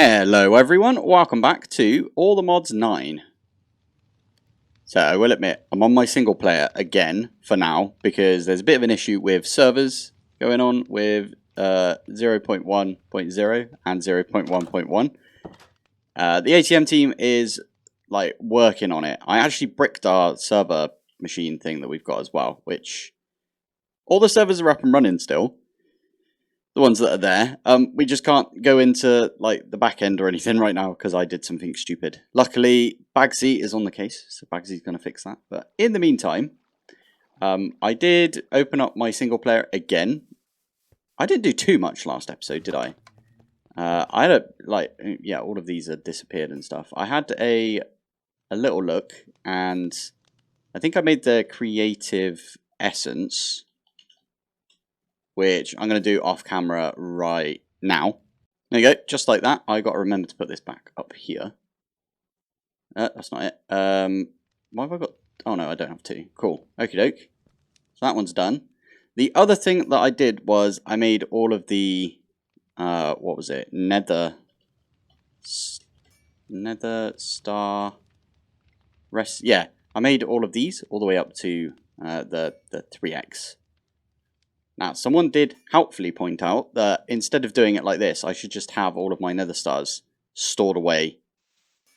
Hello everyone, welcome back to All the Mods 9. So I will admit, I'm on my single player again for now because there's a bit of an issue with servers going on with 0.1.0 and 0.1.1. The ATM team is like working on it. I actually bricked our server machine thing that we've got as well, which all the servers are up and running still. The ones that are there. We just can't go into like the back end or anything right now because I did something stupid. Luckily, Bagsy is on the case, so Bagsy's going to fix that. But in the meantime, I did open up my single player again. I didn't do too much last episode, did I? I had all of these had disappeared and stuff. I had a little look, and I think I made the creative essence, which I'm going to do off camera right now. There you go, just like that. I got to remember to put this back up here. That's not it. Why have I got... Oh no, I don't have to. Cool. Okie doke. So that one's done. The other thing that I did was I made all of the... what was it? Nether Star... Yeah, I made all of these all the way up to the 3x. Now, someone did helpfully point out that instead of doing it like this, I should just have all of my nether stars stored away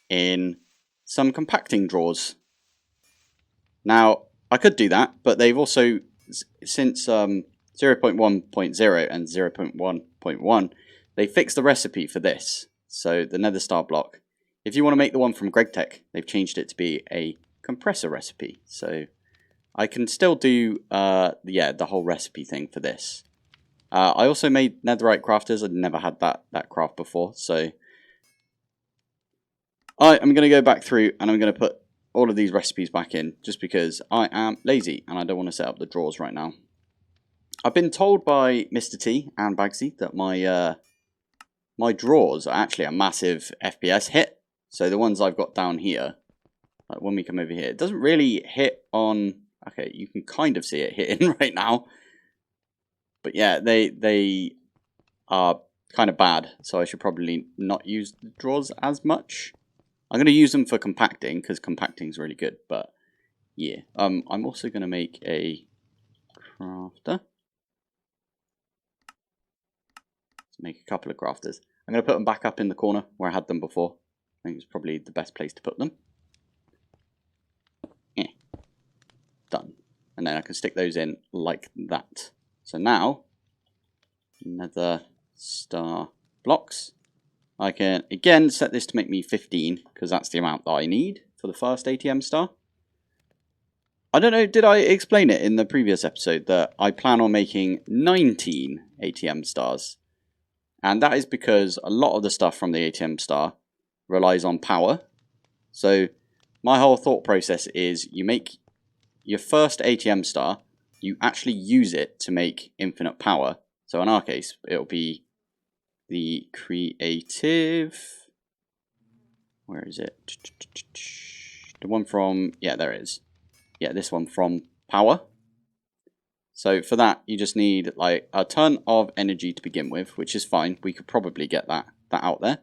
in some compacting drawers. Now, I could do that, but they've also, since 0.1.0 and 0.1.1, they fixed the recipe for this. So, the nether star block. If you want to make the one from GregTech, they've changed it to be a compressor recipe. So, I can still do, the whole recipe thing for this. I also made netherite crafters. I'd never had that craft before, so I'm going to go back through and I'm going to put all of these recipes back in, just because I am lazy and I don't want to set up the drawers right now. I've been told by Mr. T and Bagsy that my my drawers are actually a massive FPS hit. So the ones I've got down here, like when we come over here, it doesn't really hit on... Okay, you can kind of see it hitting right now. But yeah, they are kind of bad, so I should probably not use the drawers as much. I'm going to use them for compacting, because compacting is really good, but yeah. I'm also going to make a crafter. Let's make a couple of crafters. I'm going to put them back up in the corner where I had them before. I think it's probably the best place to put them. Done. And then I can stick those in like that. So now, nether star blocks. I can again set this to make me 15, because that's the amount that I need for the first ATM star. I don't know, did I explain it in the previous episode that I plan on making 19 ATM stars? And that is because a lot of the stuff from the ATM star relies on power. So my whole thought process is you make your first ATM star, you actually use it to make infinite power. So in our case, it'll be the creative... Where is it? The one from... Yeah, there it is. Yeah, this one from power. So for that, you just need like a ton of energy to begin with, which is fine. We could probably get that out there.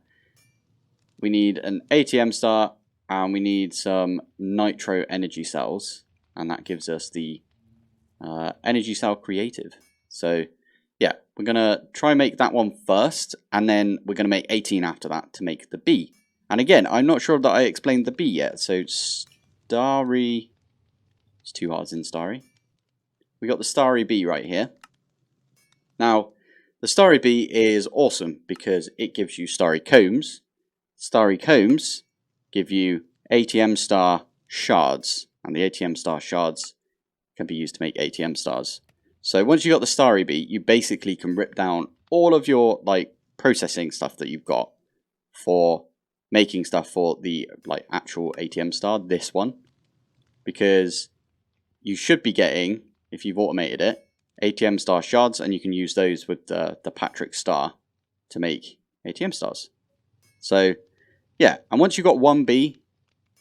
We need an ATM star, and we need some nitro energy cells. And that gives us the energy cell creative. So yeah, we're going to try and make that one first. And then we're going to make 18 after that to make the B. And again, I'm not sure that I explained the B yet. So starry... It's 2 R's in starry. We got the starry B right here. Now, the starry B is awesome because it gives you starry combs. Starry combs give you ATM star shards. And the ATM star shards can be used to make ATM stars. So once you got the starry B, you basically can rip down all of your like processing stuff that you've got for making stuff for the like actual ATM star, this one. Because you should be getting, if you've automated it, ATM star shards, and you can use those with the Patrick star to make ATM stars. So yeah, and once you've got 1B,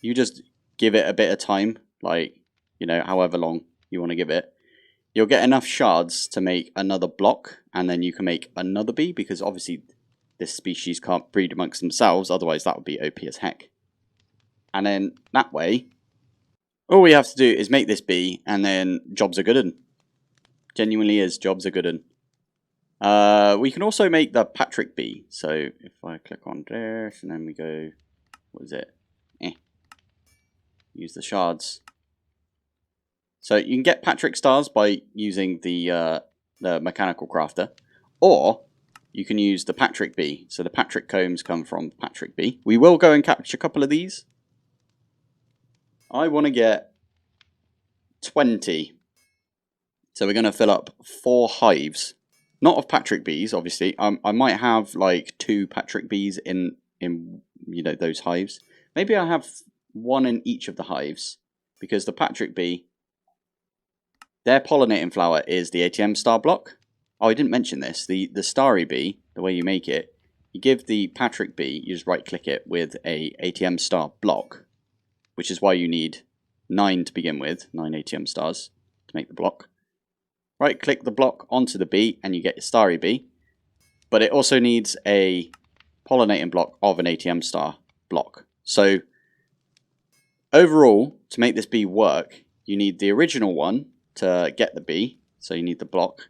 you just give it a bit of time. Like, you know, however long you want to give it, you'll get enough shards to make another block, and then you can make another B, because obviously this species can't breed amongst themselves, otherwise that would be OP as heck. And then that way, all we have to do is make this bee, and then jobs are good un. Genuinely is, jobs are good un. We can also make the Patrick bee. So if I click on this, and then we go, what is it? Use the shards. So you can get Patrick stars by using the mechanical crafter, or you can use the Patrick bee. So the Patrick combs come from Patrick bee. We will go and catch a couple of these. I want to get 20. So we're going to fill up 4 hives. Not of Patrick bees, obviously. I might have like 2 Patrick bees in you know, those hives. Maybe I have 1 in each of the hives, because the Patrick bee, their pollinating flower is the ATM Star block. Oh, I didn't mention this. The starry bee, the way you make it, you give the Patrick bee, you just right click it with a ATM Star block, which is why you need 9 to begin with, 9 ATM stars to make the block. Right click the block onto the bee and you get your starry bee. But it also needs a pollinating block of an ATM Star block. So overall, to make this bee work, you need the original one to get the bee, so you need the block,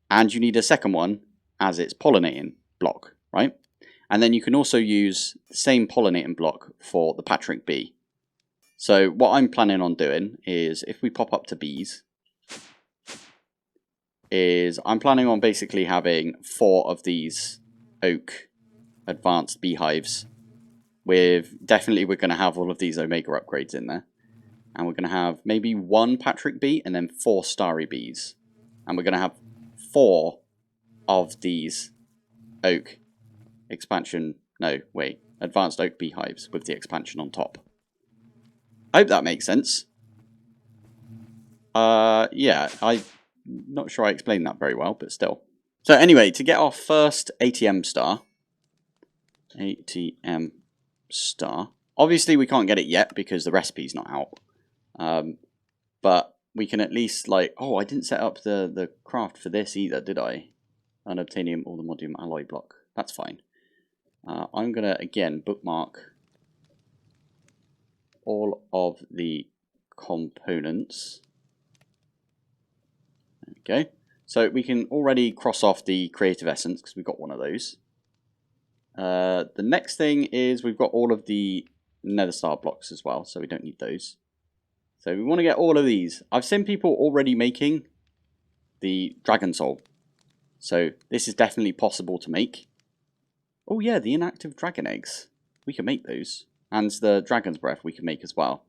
and you need a second one as its pollinating block, right? And then you can also use the same pollinating block for the Patrick bee. So what I'm planning on doing is, if we pop up to bees, is I'm planning on basically having 4 of these oak advanced beehives with, definitely we're going to have all of these omega upgrades in there. And we're going to have maybe 1 Patrick bee and then 4 starry bees. And we're going to have 4 of these oak expansion, no, wait, advanced oak beehives with the expansion on top. I hope that makes sense. Yeah, I'm not sure I explained that very well, but still. So anyway, to get our first ATM Star, obviously we can't get it yet because the recipe's not out. But we can at least, like, oh, I didn't set up the craft for this either, did I? Unobtainium or the modium alloy block. That's fine. I'm going to, again, bookmark all of the components. There we go. So we can already cross off the creative essence because we've got one of those. The next thing is we've got all of the nether star blocks as well, so we don't need those. So we want to get all of these. I've seen people already making the dragon soul. So this is definitely possible to make. Oh yeah, the inactive dragon eggs. We can make those. And the dragon's breath we can make as well.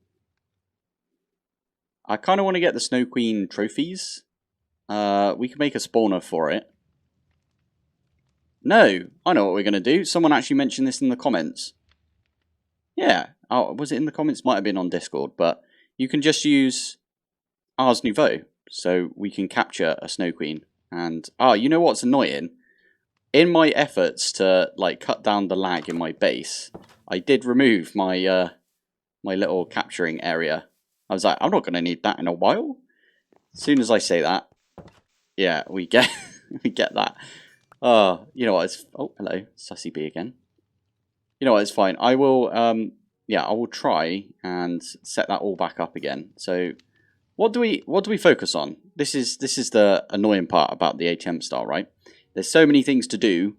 I kind of want to get the Snow Queen trophies. We can make a spawner for it. No, I know what we're going to do. Someone actually mentioned this in the comments. Yeah, oh, was it in the comments? Might have been on Discord, but you can just use Ars Nouveau, so we can capture a Snow Queen. And, you know what's annoying? In my efforts to, like, cut down the lag in my base, I did remove my, my little capturing area. I was like, I'm not going to need that in a while. As soon as I say that, yeah, we get, we get that. You know what, it's, oh, hello, Sussy Bee again. You know what, it's fine. I will, yeah, I will try and set that all back up again. So, what do we focus on? This is the annoying part about the ATM Star, right? There's so many things to do,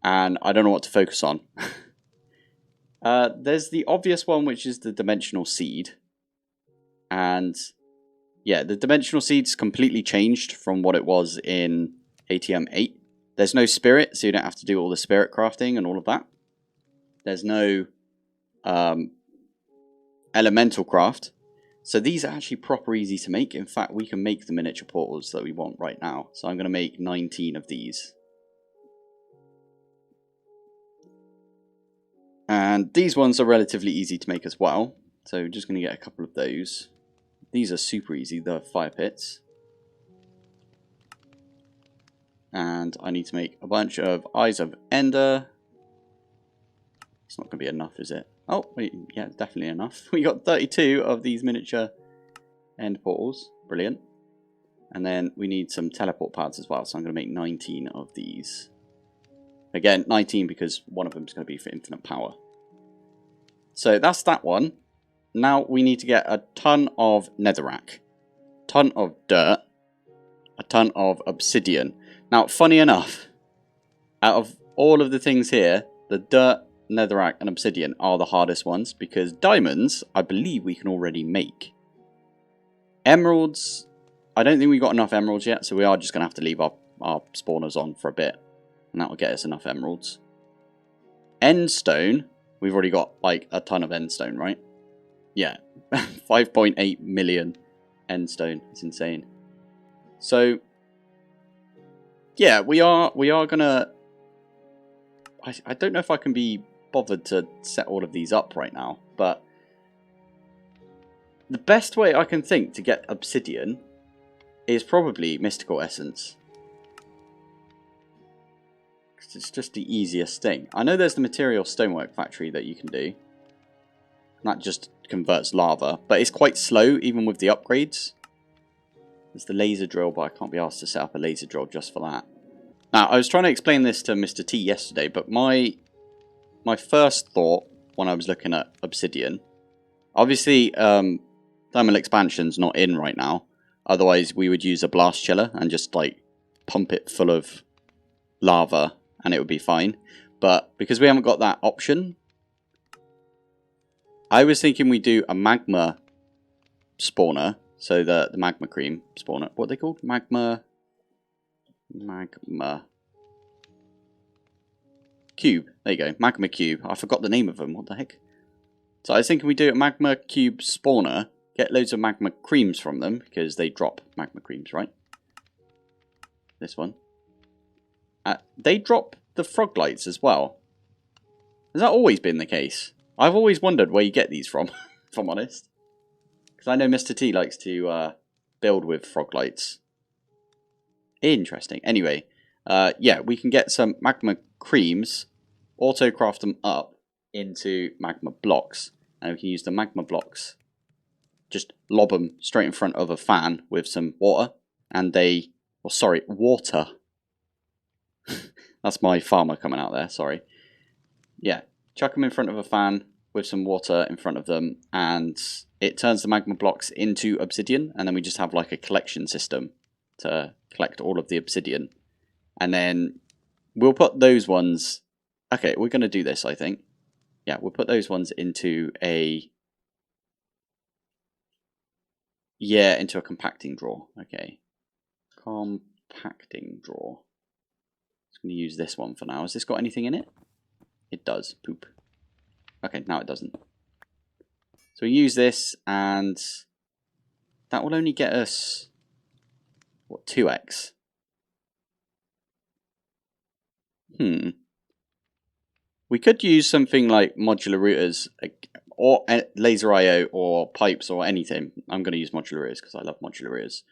and I don't know what to focus on. There's the obvious one, which is the dimensional seed. And yeah, the dimensional seed's completely changed from what it was in ATM 8. There's no spirit, so you don't have to do all the spirit crafting and all of that. There's no elemental craft. So these are actually proper easy to make. In fact, we can make the miniature portals that we want right now. So I'm going to make 19 of these. And these ones are relatively easy to make as well. So we're just going to get a couple of those. These are super easy, the fire pits. And I need to make a bunch of Eyes of Ender. It's not going to be enough, is it? Oh, wait, yeah, it's definitely enough. We got 32 of these miniature end portals. Brilliant. And then we need some teleport pads as well, so I'm going to make 19 of these. Again, 19 because one of them is going to be for infinite power. So that's that one. Now we need to get a ton of netherrack, ton of dirt, a ton of obsidian. Now, funny enough, out of all of the things here, the dirt, netherrack, and obsidian are the hardest ones because diamonds, I believe we can already make. Emeralds, I don't think we've got enough emeralds yet, so we are just going to have to leave our spawners on for a bit. And that will get us enough emeralds. Endstone, we've already got like a ton of endstone, right? Yeah, 5.8 million endstone. It's insane. So, yeah, we are gonna... I don't know if I can be bothered to set all of these up right now, but the best way I can think to get obsidian is probably mystical essence. It's just the easiest thing. I know there's the material stonework factory that you can do. That just converts lava, but it's quite slow even with the upgrades. There's the laser drill, but I can't be asked to set up a laser drill just for that. Now, I was trying to explain this to Mr. T yesterday, but my first thought when I was looking at obsidian, obviously thermal expansion's not in right now. Otherwise, we would use a blast chiller and just like pump it full of lava and it would be fine. But because we haven't got that option, I was thinking we do a magma spawner. So the magma cream spawner. What are they called? Magma cube. There you go. Magma cube. I forgot the name of them. What the heck? So I was thinking we do a magma cube spawner. Get loads of magma creams from them. Because they drop magma creams, right? This one. They drop the frog lights as well. Has that always been the case? I've always wondered where you get these from, if I'm honest. Because I know Mr. T likes to build with frog lights. Interesting. Anyway, yeah, we can get some magma creams, auto-craft them up into magma blocks. And we can use the magma blocks, just lob them straight in front of a fan with some water. And they, oh sorry, water. That's my farmer coming out there, sorry. Yeah, chuck them in front of a fan with some water in front of them, and it turns the magma blocks into obsidian, and then we just have like a collection system to collect all of the obsidian. And then we'll put those ones... Okay, we're going to do this, I think. Yeah, we'll put those ones into a... Yeah, into a compacting drawer. Okay. Compacting drawer. I'm going to use this one for now. Has this got anything in it? It does. Poop. Okay, now it doesn't. So we use this, and that will only get us, what, 2x? We could use something like modular routers, or laser IO, or pipes, or anything. I'm going to use modular routers because I love modular routers.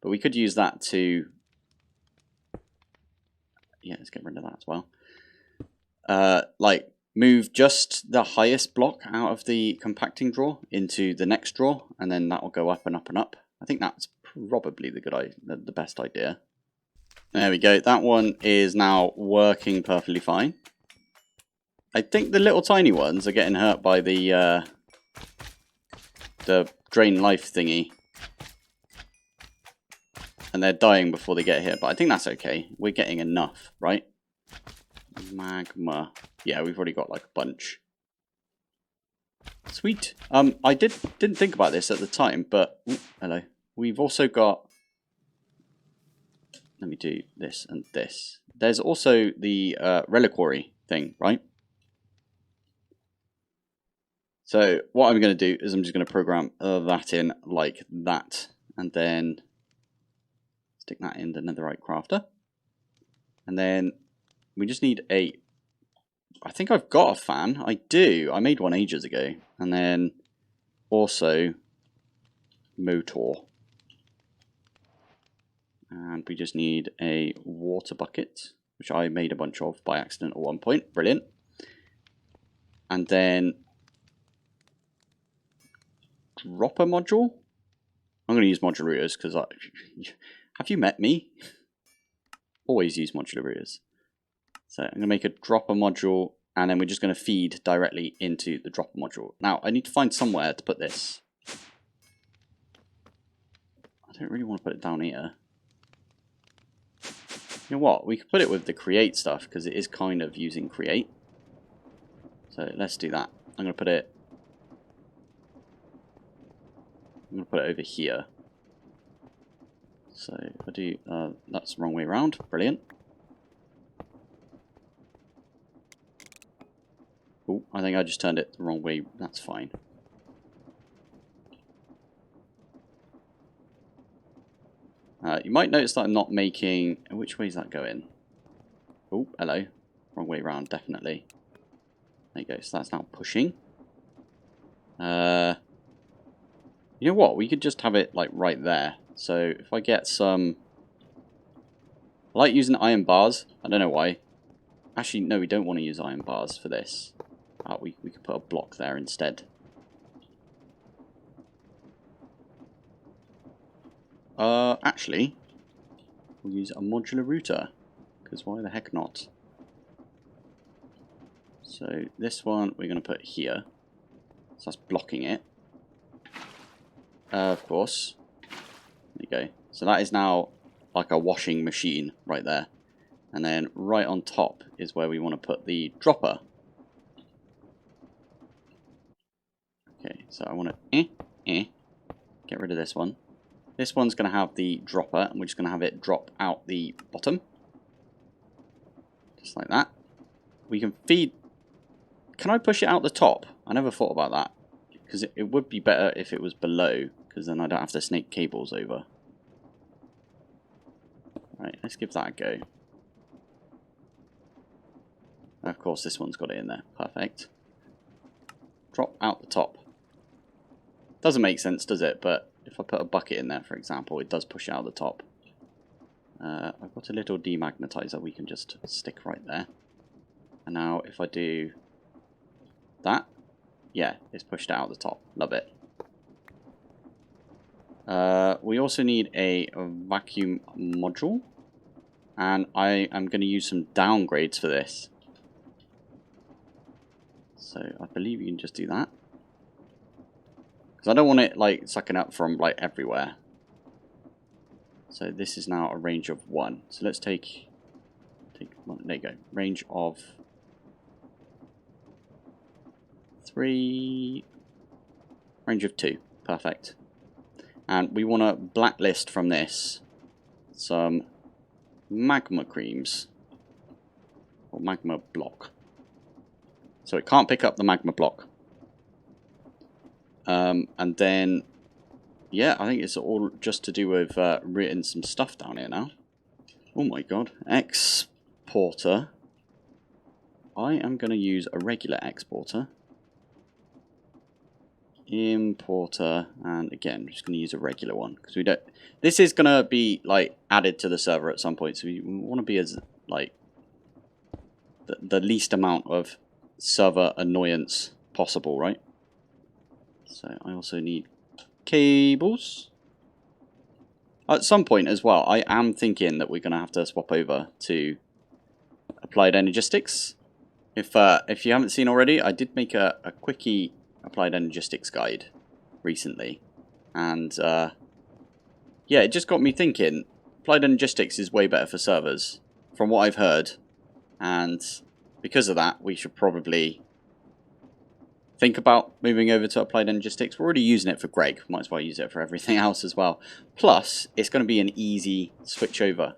But we could use that to... Yeah, let's get rid of that as well. Like, move just the highest block out of the compacting drawer into the next drawer, and then that will go up and up and up. I think that's probably the best idea. There we go. That one is now working perfectly fine. I think the little tiny ones are getting hurt by the drain life thingy. And they're dying before they get here, but I think that's okay. We're getting enough, right? Magma. Yeah, we've already got like a bunch. Sweet. I didn't think about this at the time, but hello. We've also got... Let me do this and this. There's also the reliquary thing, right? So what I'm going to do is I'm just going to program that in like that, and then stick that in the netherite crafter. And then we just need a... I think I've got a fan. I do. I made one ages ago. And then also motor. And we just need a water bucket, which I made a bunch of by accident at one point. Brilliant. And then dropper module. I'm going to use modular routers because have you met me? Always use modular routers. So I'm going to make a dropper module, and then we're just going to feed directly into the dropper module. Now, I need to find somewhere to put this. I don't really want to put it down here. You know what? We could put it with the create stuff, because it is kind of using create. So let's do that. I'm going to put it over here. So if I do, that's the wrong way around. Brilliant. Oh, I think I just turned it the wrong way. That's fine. You might notice that I'm not making... Which way is that going? Oh, hello. Wrong way around, definitely. There you go. So that's now pushing. You know what? We could just have it like right there. So if I get some... I like using iron bars. I don't know why. Actually, no, we don't want to use iron bars for this. We could put a block there instead. Actually, we'll use a modular router. Because why the heck not? So this one we're going to put here. So that's blocking it. Of course. There you go. So that is now like a washing machine right there. And then right on top is where we want to put the dropper. Okay, so I want to get rid of this one. This one's going to have the dropper, and we're just going to have it drop out the bottom. Just like that. We can feed... Can I push it out the top? I never thought about that. Because it would be better if it was below, because then I don't have to snake cables over. Right, let's give that a go. Of course, this one's got it in there. Perfect. Drop out the top. Doesn't make sense, does it? But if I put a bucket in there, for example, it does push out the top. I've got a little demagnetizer we can just stick right there. And now if I do that, yeah, it's pushed out the top. Love it. We also need a vacuum module. And I am going to use some downgrades for this. So I believe you can just do that. Because I don't want it like sucking up from like everywhere. So this is now a range of 1. So let's take one. There you go. Range of 3. Range of 2. Perfect. And we want to blacklist from this some magma creams. Or magma block. So it can't pick up the magma block. And then, yeah, I think it's all just to do with written some stuff down here now. Oh my god. Exporter. I am going to use a regular exporter. Importer. And again, I'm just going to use a regular one. Because we don't... This is going to be, like, added to the server at some point. So we want to be as, like, the least amount of server annoyance possible, right? So I also need cables. At some point as well, I am thinking that we're going to have to swap over to Applied Energistics. If you haven't seen already, I did make a quickie Applied Energistics guide recently. And yeah, it just got me thinking, Applied Energistics is way better for servers, from what I've heard. And because of that, we should probably think about moving over to Applied Energistics. We're already using it for Greg. Might as well use it for everything else as well. Plus, it's going to be an easy switch over.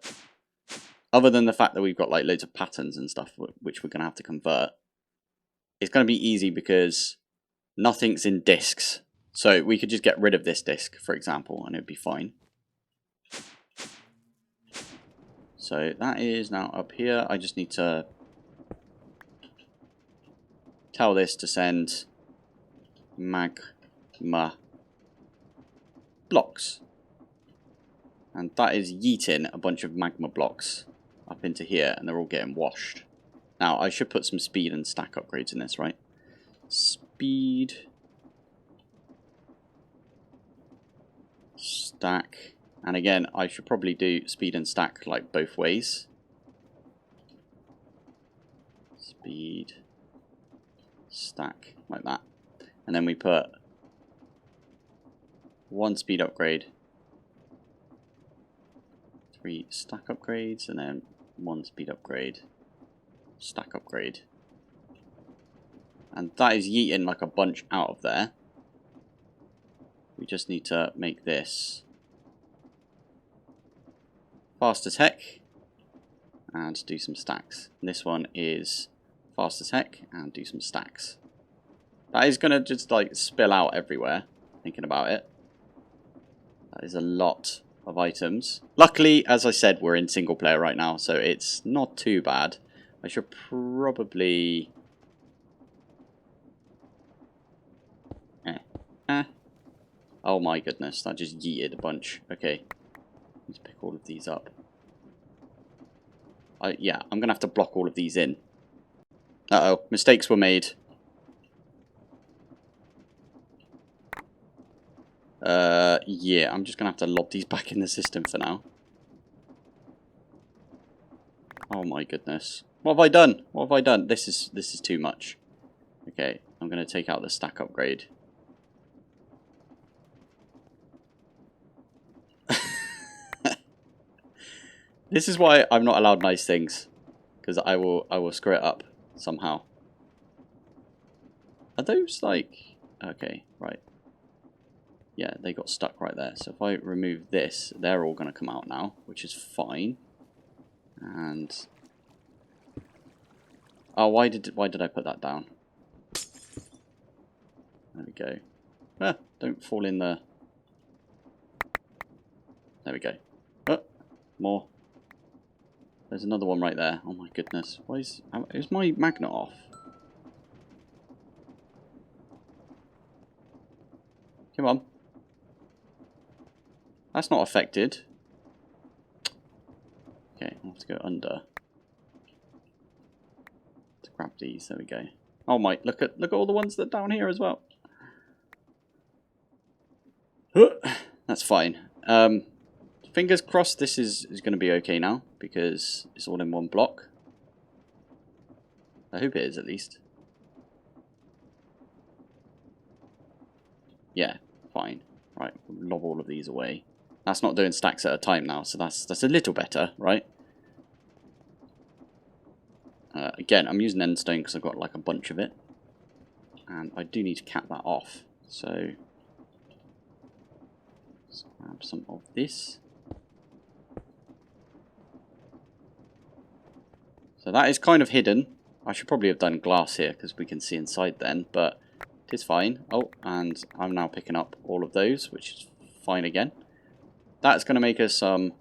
Other than the fact that we've got like loads of patterns and stuff which we're going to have to convert. It's going to be easy because nothing's in disks. So we could just get rid of this disk, for example, and it'd be fine. So that is now up here. I just need to tell this to send magma blocks. And that is yeeting a bunch of magma blocks up into here, and they're all getting washed. Now, I should put some speed and stack upgrades in this, right? Speed. Stack. And again, I should probably do speed and stack like both ways. speed stack, like that. And then we put 1 speed upgrade, 3 stack upgrades, and then 1 speed upgrade, stack upgrade. And that is yeeting like a bunch out of there. We just need to make this fast as heck and do some stacks. And this one is fast as heck and do some stacks. That is going to just like spill out everywhere, thinking about it. That is a lot of items. Luckily, as I said, we're in single player right now, so it's not too bad. I should probably... Oh my goodness, that just yeeted a bunch. Okay, let's pick all of these up. Yeah, I'm going to have to block all of these in. Uh-oh, mistakes were made. Yeah, I'm just going to have to lob these back in the system for now. Oh my goodness. What have I done? What have I done? This is too much. Okay, I'm going to take out the stack upgrade. This is why I'm not allowed nice things, because I will screw it up somehow. Are those like... Okay, right. Yeah, they got stuck right there. So if I remove this, they're all going to come out now, which is fine. And... Oh, why did I put that down? There we go. Ah, don't fall in the... There we go. Oh, more. There's another one right there. Oh my goodness. Why is my magnet off? Come on. That's not affected. Okay, I'll have to go under. To grab these. There we go. Oh my, look at all the ones that are down here as well. That's fine. Fingers crossed this is going to be okay now, because it's all in one block. I hope it is, at least. Yeah, fine. Right, we'll lob all of these away. That's not doing stacks at a time now, so that's a little better, right? Again, I'm using endstone because I've got like a bunch of it. And I do need to cap that off. So, let's grab some of this. So that is kind of hidden. I should probably have done glass here because we can see inside then, but it is fine. Oh, and I'm now picking up all of those, which is fine again. That's going to make us some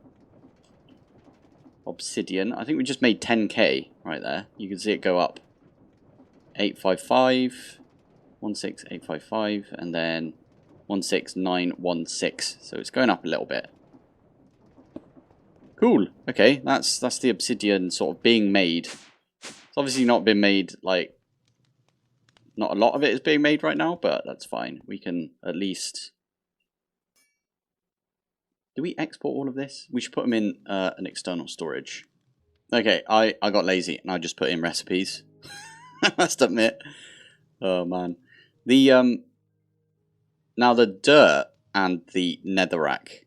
obsidian. I think we just made 10k right there. You can see it go up. 855, 16855, and then 16916. So it's going up a little bit. Cool. Okay, that's the obsidian sort of being made. It's obviously not been made, like, not a lot of it is being made right now, but that's fine. We can at least... Do we export all of this? We should put them in an external storage. Okay, I got lazy and I just put in recipes. I must admit. Oh man. The now the dirt and the netherrack.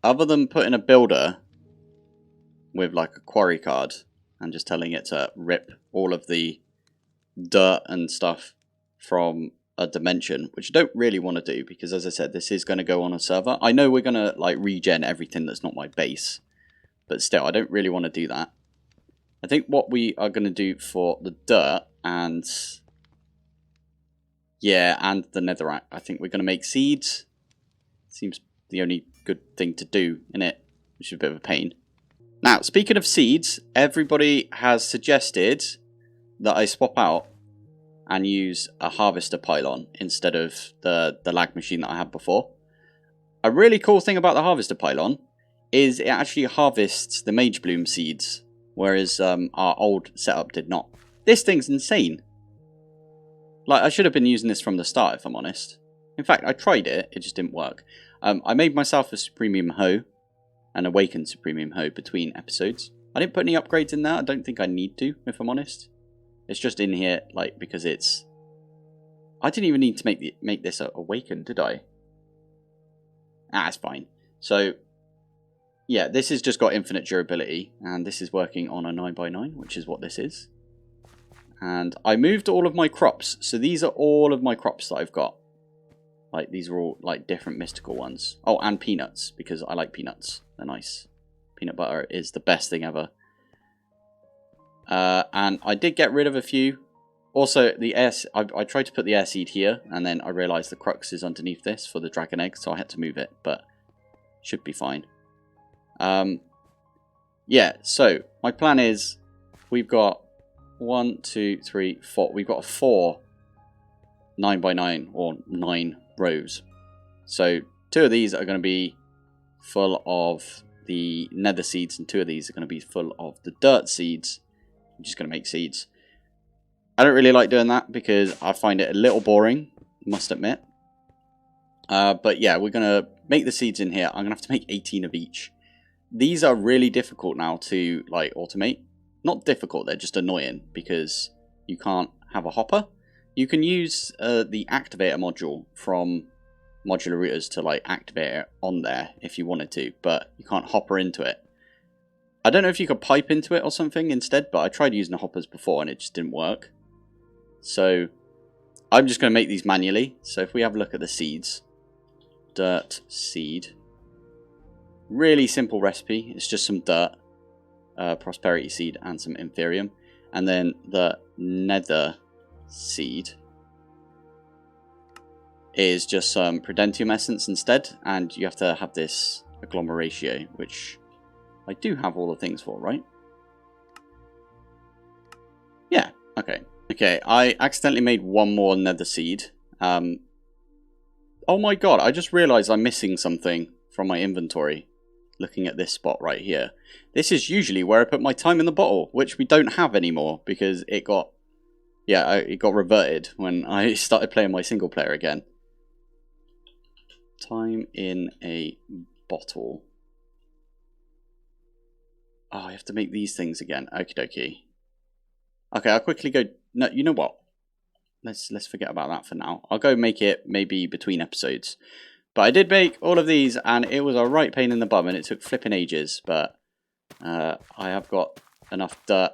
Other than putting a builder with like a quarry card and just telling it to rip all of the dirt and stuff from a dimension, which I don't really want to do because, as I said, this is going to go on a server. I know we're going to like regen everything that's not my base, but still, I don't really want to do that. I think what we are going to do for the dirt and... Yeah, and the netherrack, I think we're going to make seeds. Seems the only good thing to do in it, which is a bit of a pain. Now, speaking of seeds, everybody has suggested that I swap out and use a harvester pylon instead of the lag machine that I had before. A really cool thing about the harvester pylon is it actually harvests the mage bloom seeds, whereas our old setup did not. This thing's insane. Like, I should have been using this from the start, if I'm honest. In fact, I tried it, it just didn't work. I made myself a Supremium Hoe, an Awakened Supremium Hoe between episodes. I didn't put any upgrades in there. I don't think I need to, if I'm honest. It's just in here, like, because it's... I didn't even need to make this awaken, did I? Ah, it's fine. So, yeah, this has just got infinite durability, and this is working on a 9x9, which is what this is. And I moved all of my crops, so these are all of my crops that I've got. Like, these are all, like, different mystical ones. Oh, and peanuts, because I like peanuts. They're nice. Peanut butter is the best thing ever. And I did get rid of a few. Also, the air, I tried to put the air seed here, and then I realised the crux is underneath this for the dragon egg, so I had to move it, but should be fine. Yeah, so my plan is we've got 1, 2, 3, 4. We've got 4 9x9 or 9 rows. So 2 of these are going to be full of the nether seeds, and 2 of these are going to be full of the dirt seeds. I'm just going to make seeds. I don't really like doing that because I find it a little boring, must admit. But yeah, we're going to make the seeds in here. I'm going to have to make 18 of each. These are really difficult now to like automate. Not difficult, they're just annoying because you can't have a hopper. You can use the activator module from modular routers to like activate it on there if you wanted to, but you can't hopper into it. I don't know if you could pipe into it or something instead, but I tried using the hoppers before and it just didn't work. So I'm just going to make these manually. So if we have a look at the seeds, dirt seed, really simple recipe. It's just some dirt, prosperity seed, and some inferium, and then the nether seed is just some prudentium essence instead, and you have to have this agglomeratio, which I do have all the things for, right? Yeah, okay. Okay, I accidentally made one more nether seed. Oh my god, I just realized I'm missing something from my inventory. Looking at this spot right here. This is usually where I put my time in the bottle, which we don't have anymore because it got... yeah, it got reverted when I started playing my single player again. Time in a bottle. Oh, I have to make these things again. Okie dokie. Okay, I'll quickly go... no, you know what? Let's forget about that for now. I'll go make it maybe between episodes. But I did make all of these, and it was a right pain in the bum, and it took flipping ages. But I have got enough dirt.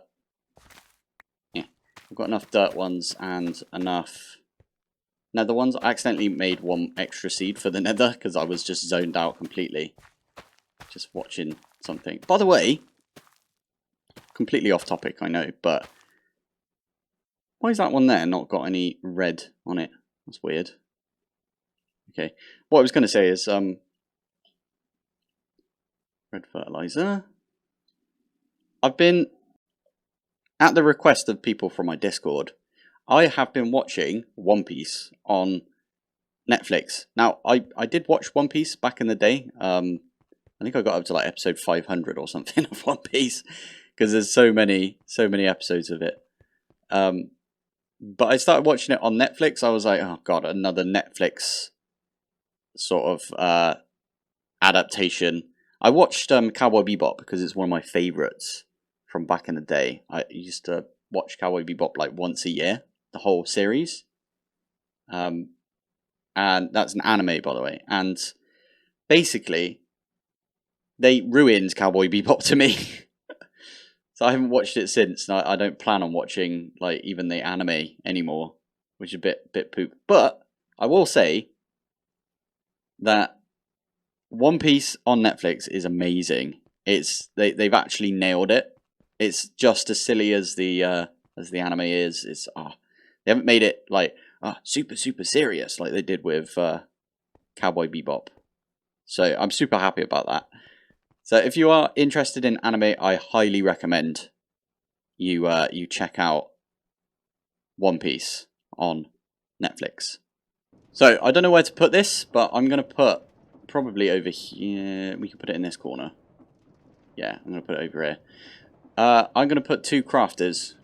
Yeah, I've got enough dirt ones and enough nether ones. I accidentally made one extra seed for the nether because I was just zoned out completely, just watching something. By the way, completely off topic, I know, but why is that one there not got any red on it? That's weird. Okay, what I was going to say is red fertilizer. I've been, at the request of people from my Discord, I have been watching One Piece on Netflix. Now, I did watch One Piece back in the day. I think I got up to like episode 500 or something of One Piece because there's so many episodes of it. But I started watching it on Netflix. I was like, oh god, another Netflix sort of adaptation. I watched Cowboy Bebop because it's one of my favourites from back in the day. I used to watch Cowboy Bebop like once a year, the whole series. And that's an anime, by the way. And basically, they ruined Cowboy Bebop to me. So I haven't watched it since. And I don't plan on watching like even the anime anymore, which is a bit poop. But I will say that One Piece on Netflix is amazing. They've actually nailed it. It's just as silly as the anime is. It's they haven't made it like super serious like they did with Cowboy Bebop. So I'm super happy about that. So if you are interested in anime, I highly recommend you check out One Piece on Netflix. So I don't know where to put this, but I'm gonna put probably over here. We can put it in this corner. Yeah, I'm gonna put it over here. I'm gonna put 2 crafters.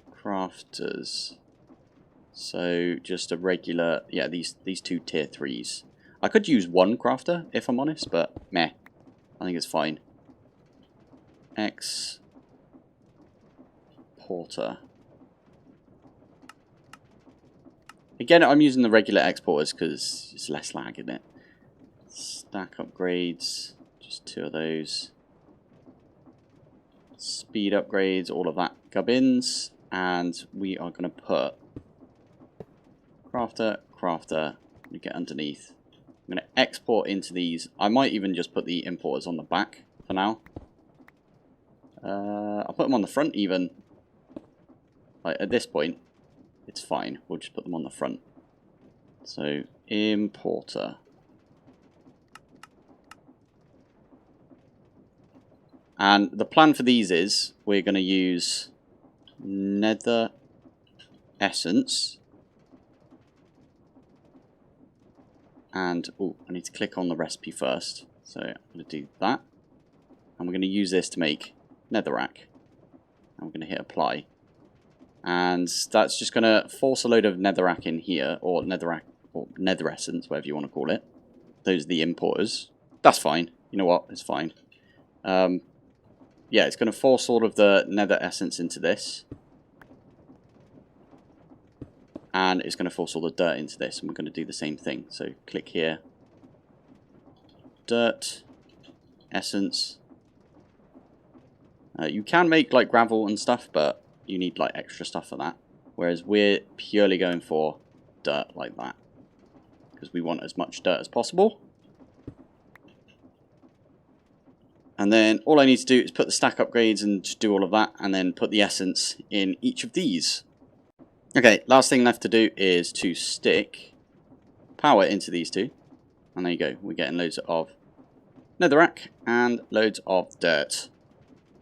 So just a regular, yeah, these 2 tier 3s. I could use 1 crafter if I'm honest, but meh, I think it's fine. X, importer. Again, I'm using the regular exporters because it's less lag in it. Stack upgrades, just 2 of those. Speed upgrades, all of that gubbins. And we are going to put crafter, crafter. We get underneath. I'm going to export into these. I might even just put the importers on the back for now. I'll put them on the front even. Like at this point, it's fine. We'll just put them on the front. So, importer. And the plan for these is we're going to use nether essence. And, oh, I need to click on the recipe first. So, I'm going to do that. And we're going to use this to make netherrack. And we're going to hit apply. And that's just going to force a load of netherrack in here, or netherrack, or nether essence, whatever you want to call it. Those are the importers. That's fine. You know what? It's fine. Yeah, it's going to force all of the nether essence into this. And it's going to force all the dirt into this. And we're going to do the same thing. So click here. Dirt. Essence. You can make like gravel and stuff, but you need like extra stuff for that. Whereas we're purely going for dirt like that. Because we want as much dirt as possible. And then all I need to do is put the stack upgrades and just do all of that. And then put the essence in each of these. Okay, last thing left to do is to stick power into these two. And there you go. We're getting loads of netherrack and loads of dirt.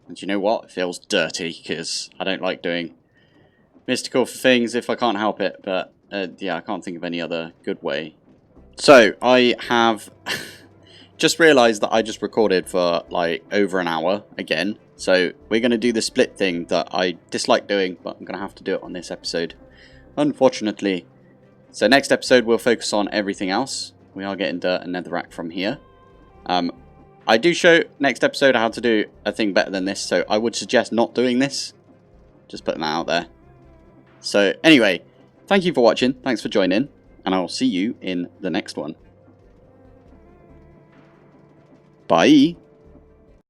And you know what? It feels dirty because I don't like doing mystical things if I can't help it. But yeah, I can't think of any other good way. So I have just realised that I just recorded for like over an hour again. So we're going to do the split thing that I dislike doing, but I'm going to have to do it on this episode, unfortunately. So next episode we'll focus on everything else. We are getting dirt and netherrack from here. I do show next episode how to do a thing better than this, so I would suggest not doing this. Just putting that out there. So anyway, thank you for watching, thanks for joining, and I'll see you in the next one. Bye!